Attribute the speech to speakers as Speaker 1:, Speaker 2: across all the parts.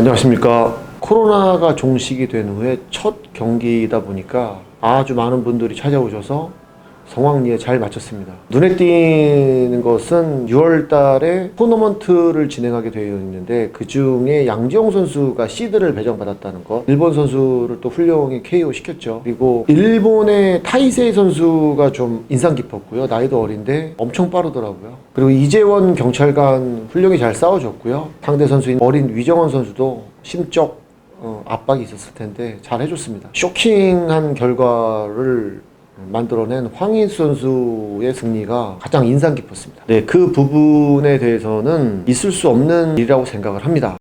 Speaker 1: 안녕하십니까. 코로나가 종식이 된 후에 첫 경기이다 보니까 아주 많은 분들이 찾아오셔서 성황리에 잘 마쳤습니다. 눈에 띄는 것은 6월 달에 토너먼트를 진행하게 되어 있는데 그 중에 양지영 선수가 시드를 배정받았다는 것, 일본 선수를 또 훌륭히 KO 시켰죠. 그리고 일본의 타이세이 선수가 좀 인상 깊었고요. 나이도 어린데 엄청 빠르더라고요. 그리고 이재원 경찰관 훌륭히 잘 싸워줬고요. 상대 선수인 어린 위정원 선수도 심적 압박이 있었을 텐데 잘 해줬습니다. 쇼킹한 결과를 만들어낸 황인수 선수의 승리가 가장 인상 깊었습니다. 네, 그 부분에 대해서는 있을 수 없는 일이라고 생각을 합니다.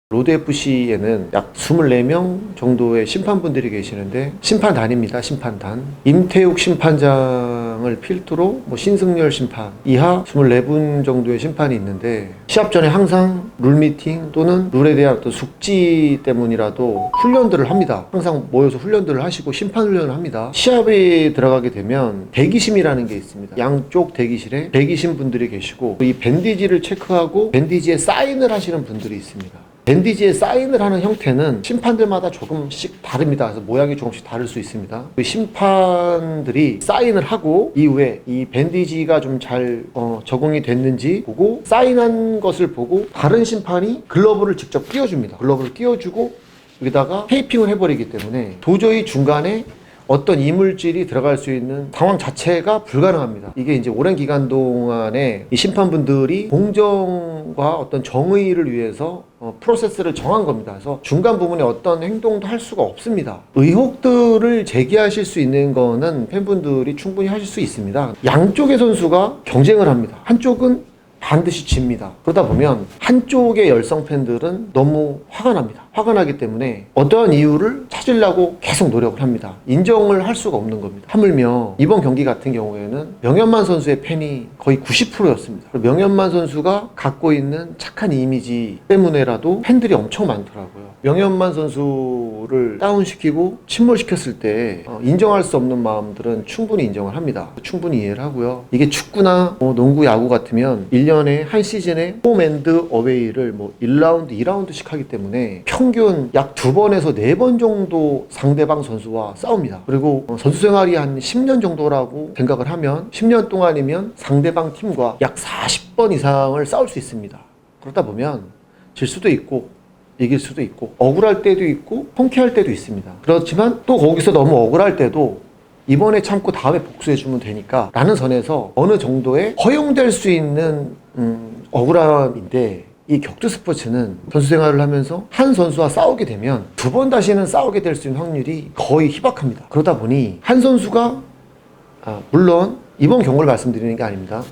Speaker 1: 로드FC에는 약 24명 정도의 심판분들이 계시는데 심판단입니다. 심판단. 임태욱 심판장을 필두로 신승열 심판 이하 24분 정도의 심판이 있는데 시합 전에 항상 룰미팅 또는 룰에 대한 어떤 숙지 때문이라도 훈련들을 합니다. 항상 모여서 훈련들을 하시고 심판 훈련을 합니다. 시합에 들어가게 되면 대기심이라는 게 있습니다. 양쪽 대기실에 대기심 분들이 계시고 이 밴디지를 체크하고 밴디지에 사인을 하시는 분들이 있습니다. 밴디지에 사인을 하는 형태는 심판들마다 조금씩 다릅니다. 그래서 모양이 조금씩 다를 수 있습니다. 그 심판들이 사인을 하고 이후에 이 밴디지가 좀 잘 적응이 됐는지 보고 사인한 것을 보고 다른 심판이 글러브를 직접 끼워줍니다. 글러브를 끼워주고 여기다가 테이핑을 해버리기 때문에 도저히 중간에 어떤 이물질이 들어갈 수 있는 상황 자체가 불가능합니다. 이게 이제 오랜 기간 동안에 이 심판분들이 공정과 어떤 정의를 위해서 프로세스를 정한 겁니다. 그래서 중간 부분에 어떤 행동도 할 수가 없습니다. 의혹들을 제기하실 수 있는 거는 팬분들이 충분히 하실 수 있습니다. 양쪽의 선수가 경쟁을 합니다. 한쪽은 반드시 집니다. 그러다 보면 한쪽의 열성 팬들은 너무 화가 납니다. 화가 나기 때문에 어떠한 이유를 찾으려고 계속 노력을 합니다. 인정을 할 수가 없는 겁니다. 하물며 이번 경기 같은 경우에는 명현만 선수의 팬이 거의 90%였습니다. 명현만 선수가 갖고 있는 착한 이미지 때문에라도 팬들이 엄청 많더라고요. 명현만 선수를 다운시키고 침몰시켰을 때 인정할 수 없는 마음들은 충분히 인정을 합니다. 충분히 이해를 하고요. 이게 축구나 농구, 야구 같으면 1년에 한 시즌에 홈앤드 어웨이를 1라운드, 2라운드씩 하기 때문에 평균 약 2번에서 4번 정도 상대방 선수와 싸웁니다. 그리고 선수 생활이 한 10년 정도라고 생각을 하면 10년 동안이면 상대방 팀과 약 40번 이상을 싸울 수 있습니다. 그러다 보면 질 수도 있고 이길 수도 있고 억울할 때도 있고 통쾌할 때도 있습니다. 그렇지만 또 거기서 너무 억울할 때도 이번에 참고 다음에 복수해주면 되니까 라는 선에서 어느 정도의 허용될 수 있는 억울함인데 이 격투 스포츠는 선수 생활을 하면서 한 선수와 싸우게 되면 2번 다시는 싸우게 될 수 있는 확률이 거의 희박합니다. 그러다 보니 한 선수가 물론 이번 경우를 말씀드리는 게 아닙니다.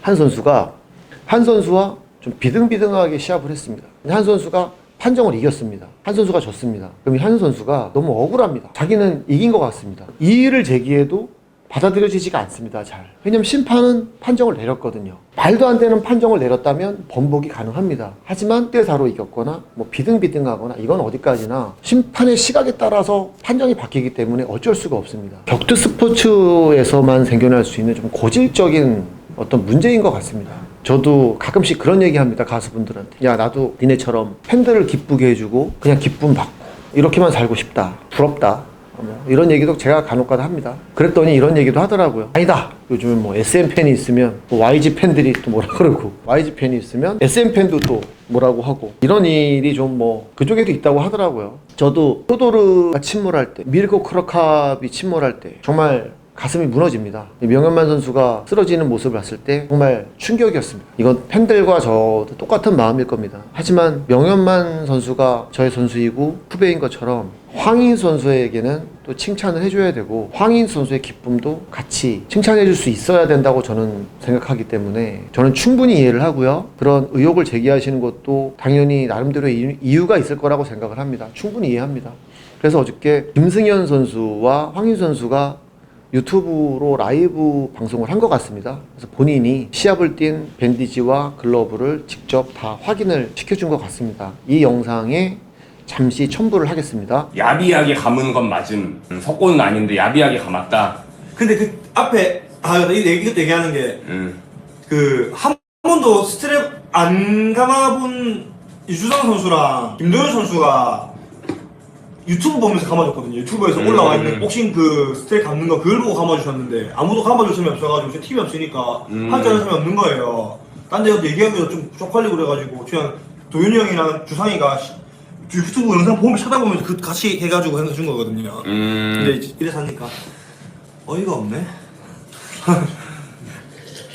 Speaker 1: 한 선수와 좀 비등비등하게 시합을 했습니다. 한 선수가 판정을 이겼습니다. 한 선수가 졌습니다. 그럼 한 선수가 너무 억울합니다. 자기는 이긴 것 같습니다. 이의를 제기해도 받아들여지지가 않습니다. 잘. 왜냐면 심판은 판정을 내렸거든요. 말도 안 되는 판정을 내렸다면 번복이 가능합니다. 하지만 1대4로 이겼거나 비등비등하거나 이건 어디까지나 심판의 시각에 따라서 판정이 바뀌기 때문에 어쩔 수가 없습니다. 격투 스포츠에서만 생겨날 수 있는 좀 고질적인 어떤 문제인 것 같습니다. 저도 가끔씩 그런 얘기 합니다. 가수분들한테. 야, 나도 니네처럼 팬들을 기쁘게 해주고 그냥 기쁨 받고 이렇게만 살고 싶다. 부럽다. 이런 얘기도 제가 간혹가다 합니다. 그랬더니 이런 얘기도 하더라고요. 아니다. 요즘은 SM 팬이 있으면 YG 팬들이 또 뭐라 그러고 YG 팬이 있으면 SM 팬도 또 뭐라고 하고 이런 일이 좀 그쪽에도 있다고 하더라고요. 저도 토도르가 침몰할 때 미르코 크로캅이 침몰할 때 정말 가슴이 무너집니다. 명현만 선수가 쓰러지는 모습을 봤을 때 정말 충격이었습니다. 이건 팬들과 저도 똑같은 마음일 겁니다. 하지만 명현만 선수가 저의 선수이고 후배인 것처럼 황인수 선수에게는 또 칭찬을 해줘야 되고 황인수 선수의 기쁨도 같이 칭찬해 줄 수 있어야 된다고 저는 생각하기 때문에 저는 충분히 이해를 하고요. 그런 의혹을 제기하시는 것도 당연히 나름대로의 이유가 있을 거라고 생각을 합니다. 충분히 이해합니다. 그래서 어저께 김승현 선수와 황인수 선수가 유튜브로 라이브 방송을 한 것 같습니다. 그래서 본인이 시합을 뛴 밴디지와 글러브를 직접 다 확인을 시켜준 것 같습니다. 이 영상에 잠시 첨부를 하겠습니다.
Speaker 2: 야비하게 감은 건 맞음. 석고는 아닌데 야비하게 감았다.
Speaker 3: 근데 그 앞에 이것도 얘기하는 게 그 한 번도 스트랩 안 감아본 이주성 선수랑 김도현 선수가 유튜브 보면서 감아줬거든요. 유튜브에서 올라와 있는 복싱 그 스트랩 감는 거 그걸 보고 감아주셨는데 아무도 감아줄 사람이 없어가지고 제 팀이 없으니까 한자는 사람이 없는 거예요. 딴 데서 얘기하기도 좀 쪽팔리고 그래가지고 그냥 도현이 형이랑 주상이가 유튜브 영상 보면 찾아보면서 그 같이 해가지고 해준 거거든요. 근데 이래서 하니까 어이가 없네.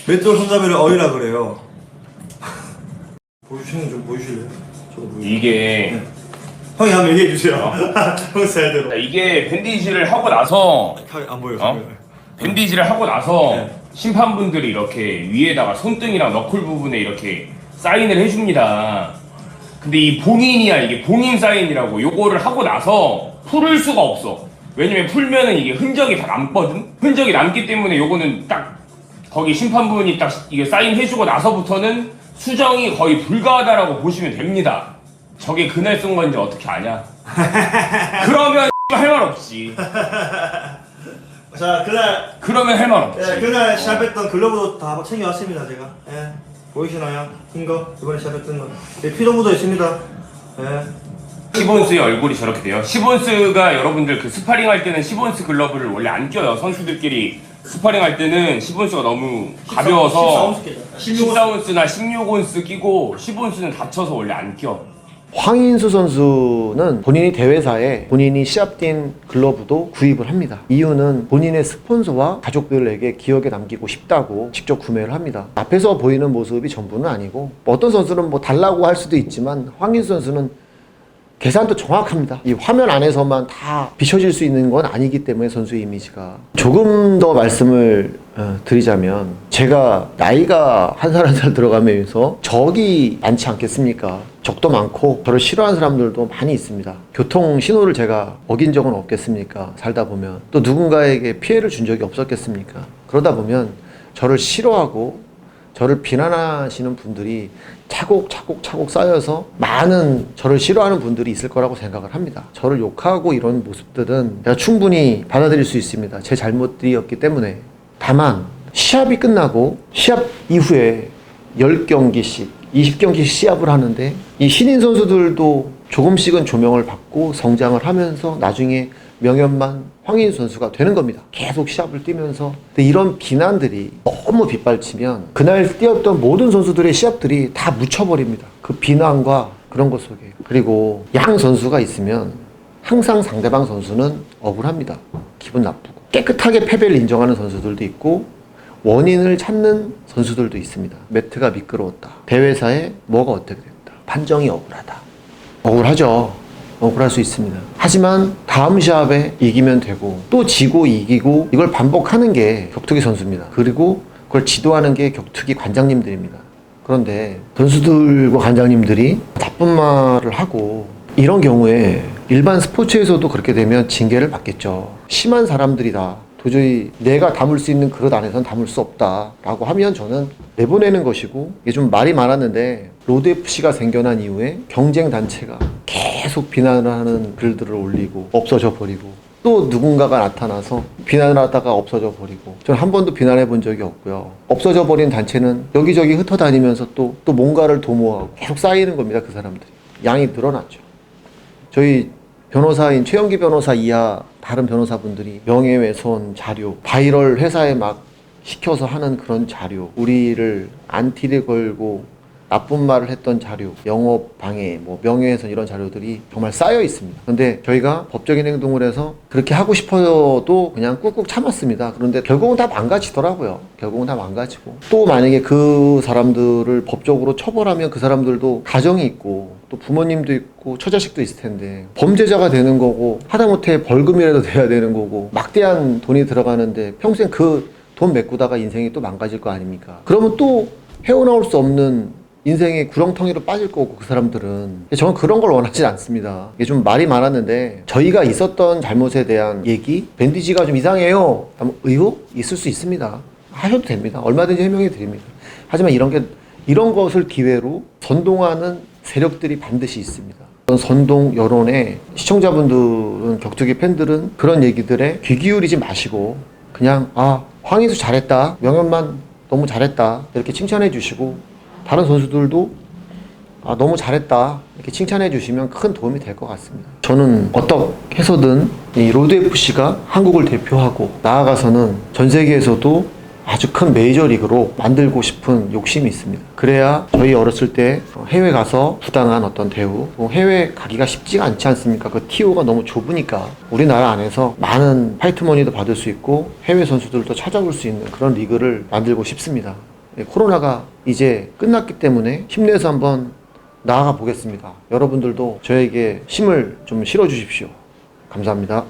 Speaker 3: 맷돌 손잡이를 어이라 그래요. 보여주시는 좀 보여주실래요? 저도 보여주세요.
Speaker 2: 이게
Speaker 3: 형이 한번 얘기해주세요. 형 스타일대로.
Speaker 2: 이게 밴디지를 하고 나서
Speaker 3: 안 보여요.
Speaker 2: 밴디지를 하고 나서
Speaker 3: 네.
Speaker 2: 심판분들이 이렇게 위에다가 손등이랑 너클 부분에 이렇게 사인을 해줍니다. 근데 이 봉인이야, 이게 봉인 사인이라고. 요거를 하고 나서 풀을 수가 없어. 왜냐면 풀면은 이게 흔적이 다 남거든. 흔적이 남기 때문에 요거는 딱 거기 심판분이 딱 이게 사인 해주고 나서부터는 수정이 거의 불가하다라고 보시면 됩니다. 저게 그날 쓴 건지 어떻게 아냐? 그러면 할 말 없지.
Speaker 3: 자,
Speaker 2: 그러면 할 말 없지.
Speaker 3: 그날 시합했던 글러브도 다 챙겨왔습니다, 제가. 예. 보이시나요? 흰 거? 이번에 시합했던 거. 예, 피도 묻어 있습니다. 예.
Speaker 2: 시본스의 얼굴이 저렇게 돼요. 시본스가 여러분들 그 스파링 할 때는 시본스 글러브를 원래 안 껴요. 선수들끼리 스파링 할 때는 시본스가 너무 가벼워서 14온스나 16온스 끼고 시본스는 다쳐서 원래 안 껴.
Speaker 1: 황인수 선수는 본인이 대회사에 본인이 시합 뛴 글러브도 구입을 합니다. 이유는 본인의 스폰서와 가족들에게 기억에 남기고 싶다고 직접 구매를 합니다. 앞에서 보이는 모습이 전부는 아니고 어떤 선수는 뭐 달라고 할 수도 있지만 황인수 선수는 계산도 정확합니다. 이 화면 안에서만 다 비춰질 수 있는 건 아니기 때문에 선수의 이미지가 조금 더 말씀을 드리자면 제가 나이가 한 살 한 살 들어가면서 적이 많지 않겠습니까? 적도 많고 저를 싫어하는 사람들도 많이 있습니다. 교통 신호를 제가 어긴 적은 없겠습니까? 살다 보면 또 누군가에게 피해를 준 적이 없었겠습니까? 그러다 보면 저를 싫어하고 저를 비난하시는 분들이 차곡차곡 쌓여서 많은 저를 싫어하는 분들이 있을 거라고 생각을 합니다. 저를 욕하고 이런 모습들은 제가 충분히 받아들일 수 있습니다. 제 잘못들이었기 때문에. 다만 시합이 끝나고 시합 이후에 10경기씩 20경기씩 시합을 하는데 이 신인 선수들도 조금씩은 조명을 받고 성장을 하면서 나중에 명현만 황인수 선수가 되는 겁니다. 계속 시합을 뛰면서. 근데 이런 비난들이 너무 빗발치면 그날 뛰었던 모든 선수들의 시합들이 다 묻혀버립니다. 그 비난과 그런 것 속에. 그리고 양 선수가 있으면 항상 상대방 선수는 억울합니다. 기분 나쁘고. 깨끗하게 패배를 인정하는 선수들도 있고 원인을 찾는 선수들도 있습니다. 매트가 미끄러웠다. 대회사에 뭐가 어떻게 됐다. 판정이 억울하다. 억울하죠. 억울할 수 있습니다. 하지만 다음 시합에 이기면 되고 또 지고 이기고 이걸 반복하는 게 격투기 선수입니다. 그리고 그걸 지도하는 게 격투기 관장님들입니다. 그런데 선수들과 관장님들이 나쁜 말을 하고 이런 경우에 일반 스포츠에서도 그렇게 되면 징계를 받겠죠. 심한 사람들이다. 도저히 내가 담을 수 있는 그릇 안에서는 담을 수 없다라고 하면 저는 내보내는 것이고, 이게 좀 말이 많았는데 로드FC가 생겨난 이후에 경쟁단체가 계속 비난을 하는 글들을 올리고 없어져 버리고 또 누군가가 나타나서 비난을 하다가 없어져 버리고, 저는 한 번도 비난해 본 적이 없고요. 없어져 버린 단체는 여기저기 흩어다니면서 또 뭔가를 도모하고 계속 쌓이는 겁니다. 그 사람들이 양이 늘어났죠. 저희 변호사인 최영기 변호사 이하 다른 변호사분들이 명예훼손 자료, 바이럴 회사에 막 시켜서 하는 그런 자료, 우리를 안티를 걸고 나쁜 말을 했던 자료, 영업 방해, 명예훼손 이런 자료들이 정말 쌓여 있습니다. 그런데 저희가 법적인 행동을 해서 그렇게 하고 싶어도 그냥 꾹꾹 참았습니다. 그런데 결국은 다 망가지더라고요. 결국은 다 망가지고, 또 만약에 그 사람들을 법적으로 처벌하면 그 사람들도 가정이 있고 또 부모님도 있고 처자식도 있을 텐데 범죄자가 되는 거고, 하다못해 벌금이라도 돼야 되는 거고, 막대한 돈이 들어가는데 평생 그 돈 메꾸다가 인생이 또 망가질 거 아닙니까? 그러면 또 헤어나올 수 없는 인생의 구렁텅이로 빠질 거고, 그 사람들은. 저는 그런 걸 원하지 않습니다. 이게 좀 말이 많았는데, 저희가 있었던 잘못에 대한 얘기, 밴디지가 좀 이상해요, 의혹 있을 수 있습니다. 하셔도 됩니다. 얼마든지 해명해 드립니다. 하지만 이런 것을 기회로 선동하는 세력들이 반드시 있습니다. 그런 선동 여론에 시청자분들은, 격투기 팬들은 그런 얘기들에 귀 기울이지 마시고 그냥 황인수 잘했다, 명현만 너무 잘했다 이렇게 칭찬해 주시고, 다른 선수들도 너무 잘했다 이렇게 칭찬해 주시면 큰 도움이 될 것 같습니다. 저는 어떻게 해서든 이 로드FC가 한국을 대표하고 나아가서는 전 세계에서도 아주 큰 메이저리그로 만들고 싶은 욕심이 있습니다. 그래야 저희 어렸을 때 해외 가서 부당한 어떤 대우, 해외 가기가 쉽지가 않지 않습니까? 그 TO가 너무 좁으니까 우리나라 안에서 많은 파이트머니도 받을 수 있고 해외 선수들도 찾아올 수 있는 그런 리그를 만들고 싶습니다. 코로나가 이제 끝났기 때문에 힘내서 한번 나아가 보겠습니다. 여러분들도 저에게 힘을 좀 실어 주십시오. 감사합니다.